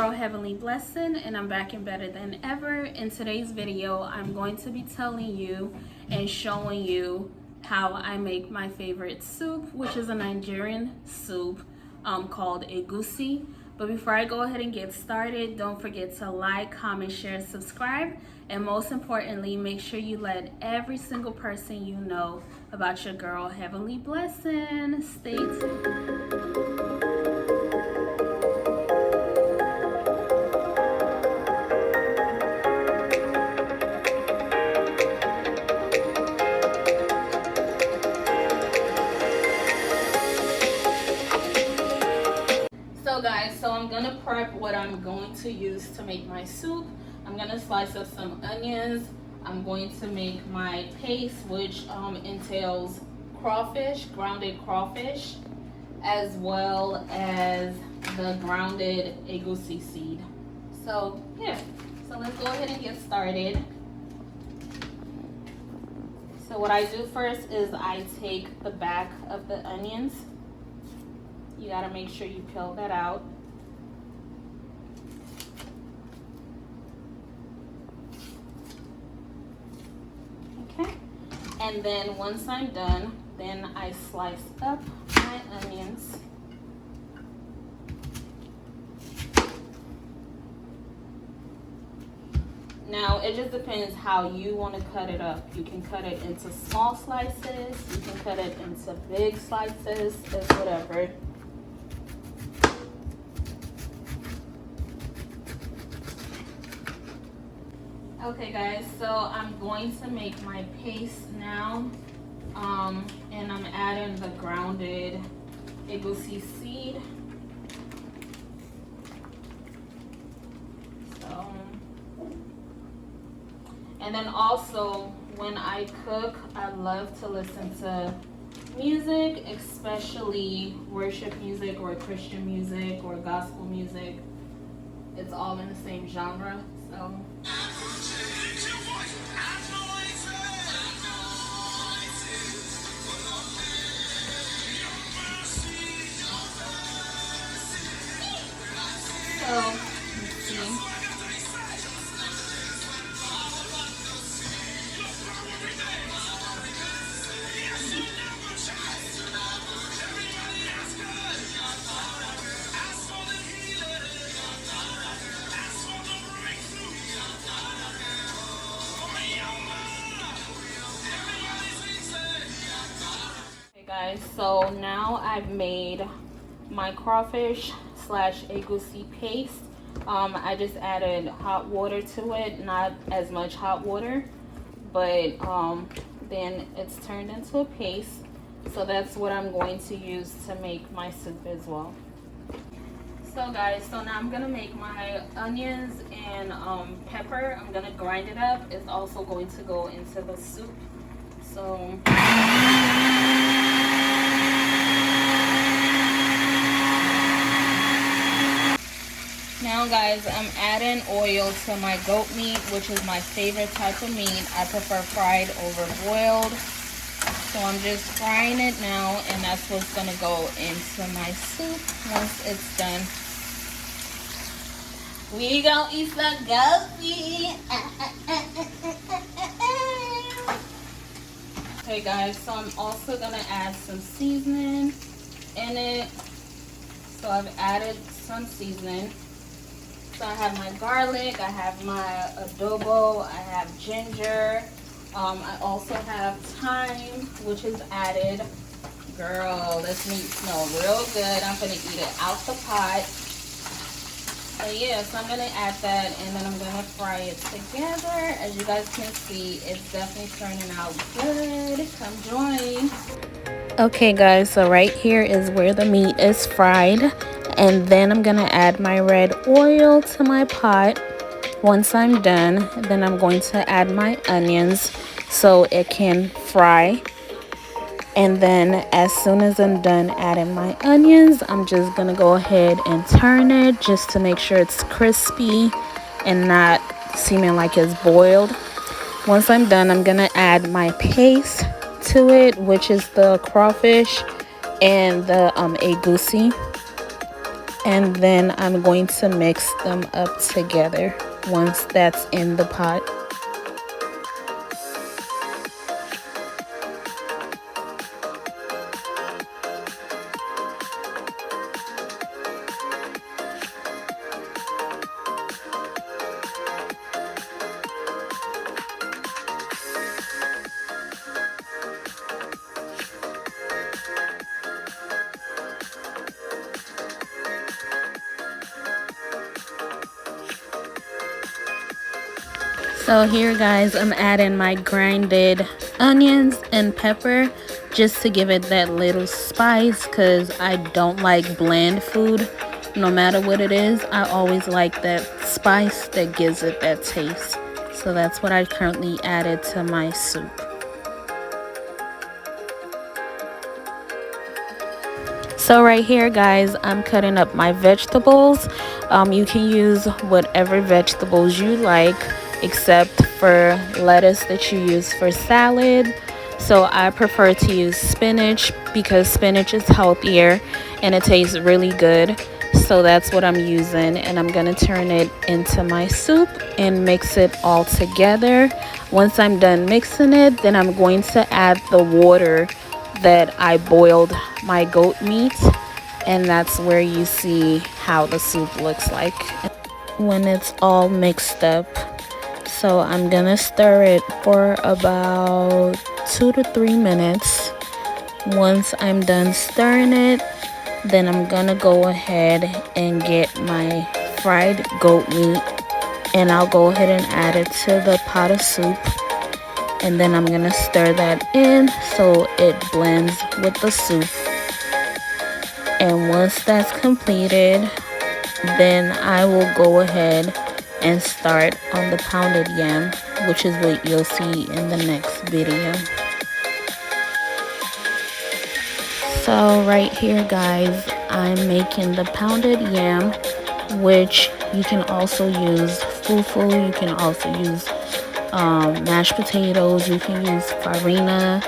girl Heavenly Blessing, and I'm back and better than ever. In today's video, I'm going to be telling you and showing you how I make my favorite soup, which is a Nigerian soup called egusi. But before I go ahead and get started, don't forget to like, comment, share, subscribe, and most importantly, make sure you let every single person you know about your girl Heavenly Blessing. Stay tuned. So I'm gonna prep what I'm going to use to make my soup. I'm gonna slice up some onions. I'm going to make my paste, which entails crawfish, grounded crawfish, as well as the grounded egusi seed. So yeah, so let's go ahead and get started. So what I do first is I take the back of the onions. You gotta make sure you peel that out. Okay, and then once I'm done, then I slice up my onions. Now, it just depends how you want to cut it up. You can cut it into small slices, you can cut it into big slices, it's whatever. Okay guys, so I'm going to make my paste now, and I'm adding the grounded egusi seed. So, and then also when I cook, I love to listen to music, especially worship music or Christian music or gospel music. It's all in the same genre, so. So, let's see. Okay guys, so now I've made my crawfish slash egusi paste. I just added hot water to it, not as much hot water, but then it's turned into a paste. So that's what I'm going to use to make my soup as well. So guys, so now I'm gonna make my onions and pepper. I'm gonna grind it up. It's also going to go into the soup. So now guys, I'm adding oil to my goat meat, which is my favorite type of meat. I prefer fried over boiled. So I'm just frying it now, and that's what's gonna go into my soup once it's done. We gonna eat some goat meat. Okay guys, so I'm also gonna add some seasoning in it. So I've added some seasoning. So I have my garlic, I have my adobo, I have ginger. I also have thyme, which is added. Girl, this meat smells real good. I'm gonna eat it out the pot. So yeah, so I'm gonna add that, and then I'm gonna fry it together. As you guys can see, it's definitely turning out good. Come join. Okay guys, so right here is where the meat is fried. And then I'm gonna add my red oil to my pot. Once I'm done, then I'm going to add my onions so it can fry. And then as soon as I'm done adding my onions, I'm just gonna go ahead and turn it just to make sure it's crispy and not seeming like it's boiled. Once I'm done, I'm gonna add my paste to it, which is the crawfish and the egusi. and then I'm going to mix them up together once that's in the pot. So here guys, I'm adding my grinded onions and pepper just to give it that little spice, because I don't like bland food. No matter what it is, I always like that spice that gives it that taste. So that's what I currently added to my soup. So right here guys, I'm cutting up my vegetables. You can use whatever vegetables you like, except for lettuce that you use for salad. So I prefer to use spinach because spinach is healthier and it tastes really good. So that's what I'm using, and I'm gonna turn it into my soup and mix it all together. Once I'm done mixing it, then I'm going to add the water that I boiled my goat meat, and that's where you see how the soup looks like when it's all mixed up. So I'm gonna stir it for about 2 to 3 minutes. Once I'm done stirring it, then I'm gonna go ahead and get my fried goat meat, and I'll go ahead and add it to the pot of soup. And then I'm gonna stir that in so it blends with the soup. And once that's completed, then I will go ahead and start on the pounded yam, which is what you'll see in the next video. So right here guys, I'm making the pounded yam, which you can also use fufu, you can also use mashed potatoes, you can use farina,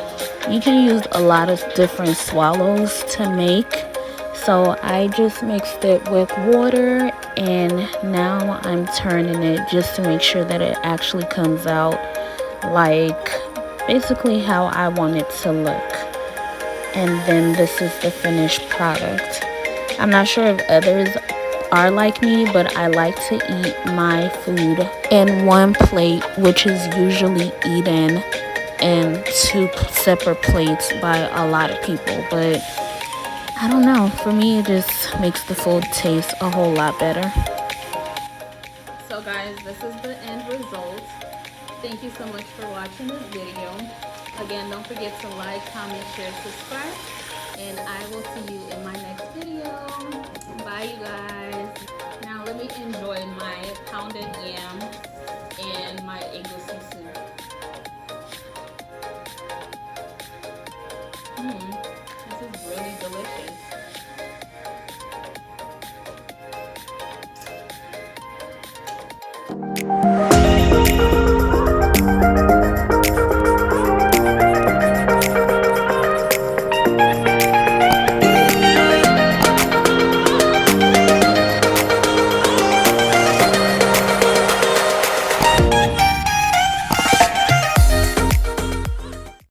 you can use a lot of different swallows to make. So I just mixed it with water, and now I'm turning it just to make sure that it actually comes out like basically how I want it to look. And then this is the finished product. I'm not sure if others are like me, but I like to eat my food in one plate, which is usually eaten in 2 separate plates by a lot of people. But I don't know, for me it just makes the food taste a whole lot better. So guys, this is the end result. Thank you so much for watching this video. Again, don't forget to like, comment, share, subscribe, and I will see you in my next video. Bye you guys. Now let me enjoy my pounded yam and my egusi soup. This is really delicious.